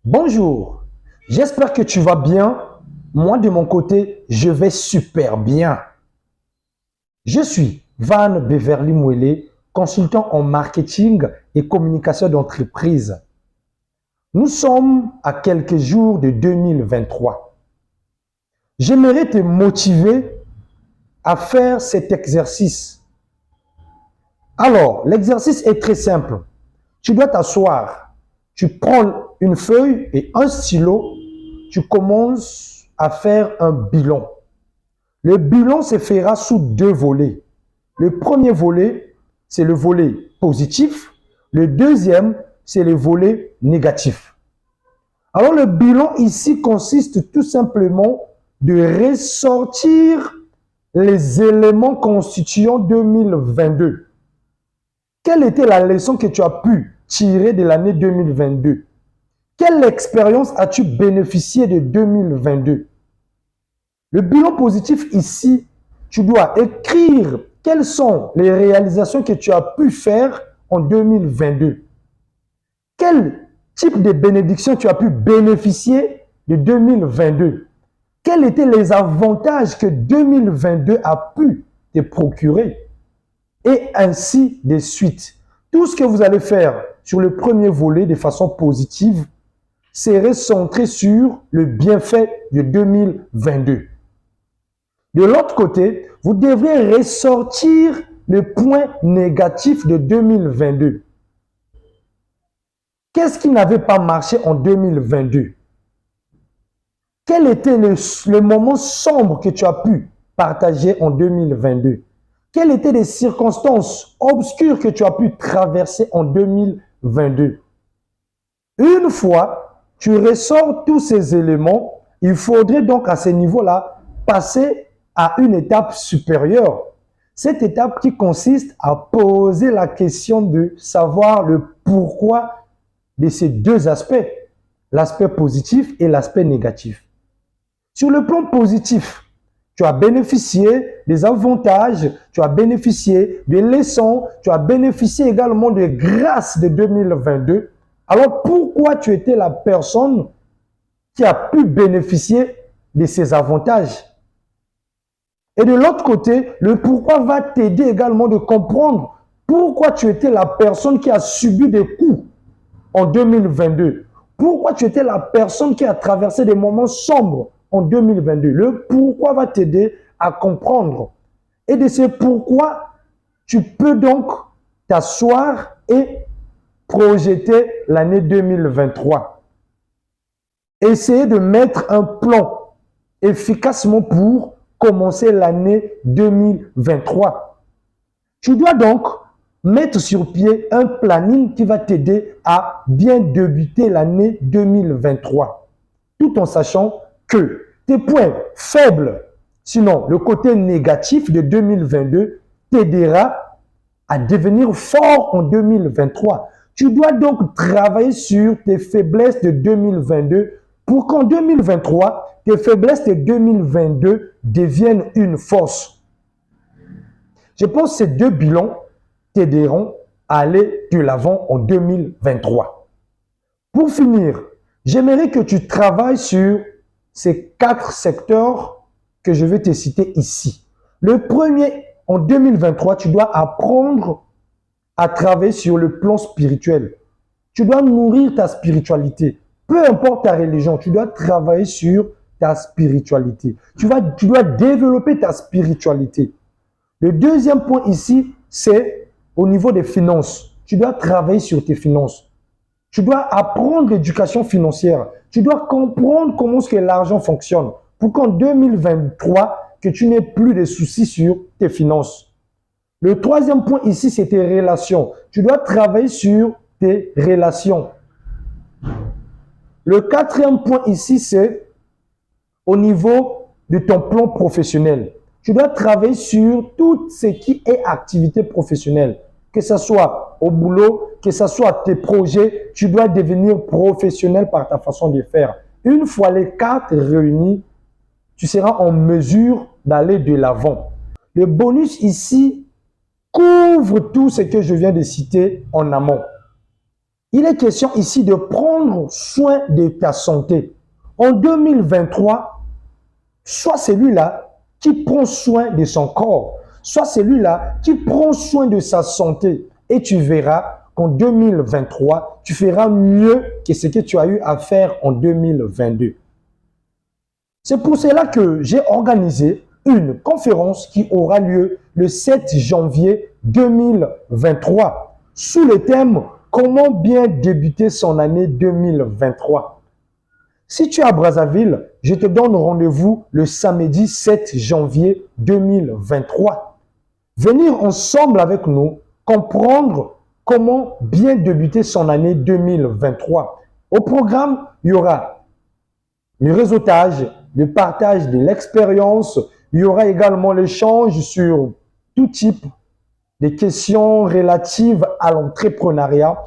Bonjour, j'espère que tu vas bien. Moi, de mon côté, je vais super bien. Je suis Van Beverly Mouele, consultant en marketing et communication d'entreprise. Nous sommes à quelques jours de 2023. J'aimerais te motiver à faire cet exercice. Alors, l'exercice est très simple. Tu dois t'asseoir. Tu prends une feuille et un stylo. Tu commences à faire un bilan. Le bilan se fera sous deux volets. Le premier volet, c'est le volet positif. Le deuxième, c'est le volet négatif. Alors, le bilan ici consiste tout simplement de ressortir les éléments constituant 2022. Quelle était la leçon que tu as pu tirer de l'année 2022? Quelle expérience as-tu bénéficié de 2022? Le bilan positif ici, tu dois écrire quelles sont les réalisations que tu as pu faire en 2022. Quel type de bénédiction tu as pu bénéficier de 2022? Quels étaient les avantages que 2022 a pu te procurer? Et ainsi de suite. Tout ce que vous allez faire sur le premier volet de façon positive serait centré sur le bienfait de 2022. De l'autre côté, vous devrez ressortir le point négatif de 2022. Qu'est-ce qui n'avait pas marché en 2022? Quel était le moment sombre que tu as pu partager en 2022? Quelles étaient les circonstances obscures que tu as pu traverser en 2022? Une fois tu ressors tous ces éléments, il faudrait donc à ce niveau-là passer à une étape supérieure. Cette étape qui consiste à poser la question de savoir le pourquoi de ces deux aspects, l'aspect positif et l'aspect négatif. Sur le plan positif, tu as bénéficié des avantages, tu as bénéficié des leçons, tu as bénéficié également des grâces de 2022. Alors pourquoi tu étais la personne qui a pu bénéficier de ces avantages? Et de l'autre côté, le pourquoi va t'aider également de comprendre pourquoi tu étais la personne qui a subi des coups en 2022. Pourquoi tu étais la personne qui a traversé des moments sombres en 2022. Le pourquoi va t'aider à comprendre. Et de ce pourquoi, tu peux donc t'asseoir et projeter l'année 2023. Essayer de mettre un plan efficacement pour commencer l'année 2023. Tu dois donc mettre sur pied un planning qui va t'aider à bien débuter l'année 2023, tout en sachant que tes points faibles, sinon le côté négatif de 2022, t'aidera à devenir fort en 2023. Tu dois donc travailler sur tes faiblesses de 2022 pour qu'en 2023, tes faiblesses de 2022 deviennent une force. Je pense que ces deux bilans t'aideront à aller de l'avant en 2023. Pour finir, j'aimerais que tu travailles sur ces 4 secteurs que je vais te citer ici. Le premier, en 2023, tu dois apprendre à travailler sur le plan spirituel. Tu dois nourrir ta spiritualité. Peu importe ta religion, tu dois travailler sur ta spiritualité. Tu dois développer ta spiritualité. Le deuxième point ici, c'est au niveau des finances. Tu dois travailler sur tes finances. Tu dois apprendre l'éducation financière. Tu dois comprendre comment est-ce que l'argent fonctionne pour qu'en 2023, que tu n'aies plus de soucis sur tes finances. Le troisième point ici, c'est tes relations. Tu dois travailler sur tes relations. Le quatrième point ici, c'est au niveau de ton plan professionnel. Tu dois travailler sur tout ce qui est activité professionnelle. Que ce soit au boulot, que ce soit tes projets, tu dois devenir professionnel par ta façon de faire. Une fois les 4 réunis, tu seras en mesure d'aller de l'avant. Le bonus ici couvre tout ce que je viens de citer en amont. Il est question ici de prendre soin de ta santé. En 2023, sois celui-là qui prend soin de son corps, sois celui-là qui prend soin de sa santé. Et tu verras qu'en 2023, tu feras mieux que ce que tu as eu à faire en 2022. C'est pour cela que j'ai organisé une conférence qui aura lieu le 7 janvier 2023 sous le thème « Comment bien débuter son année 2023 ». Si tu es à Brazzaville, je te donne rendez-vous le samedi 7 janvier 2023. Venir ensemble avec nous comprendre comment bien débuter son année 2023. Au programme, il y aura le réseautage, le partage de l'expérience. Il y aura également l'échange sur tout type de questions relatives à l'entrepreneuriat.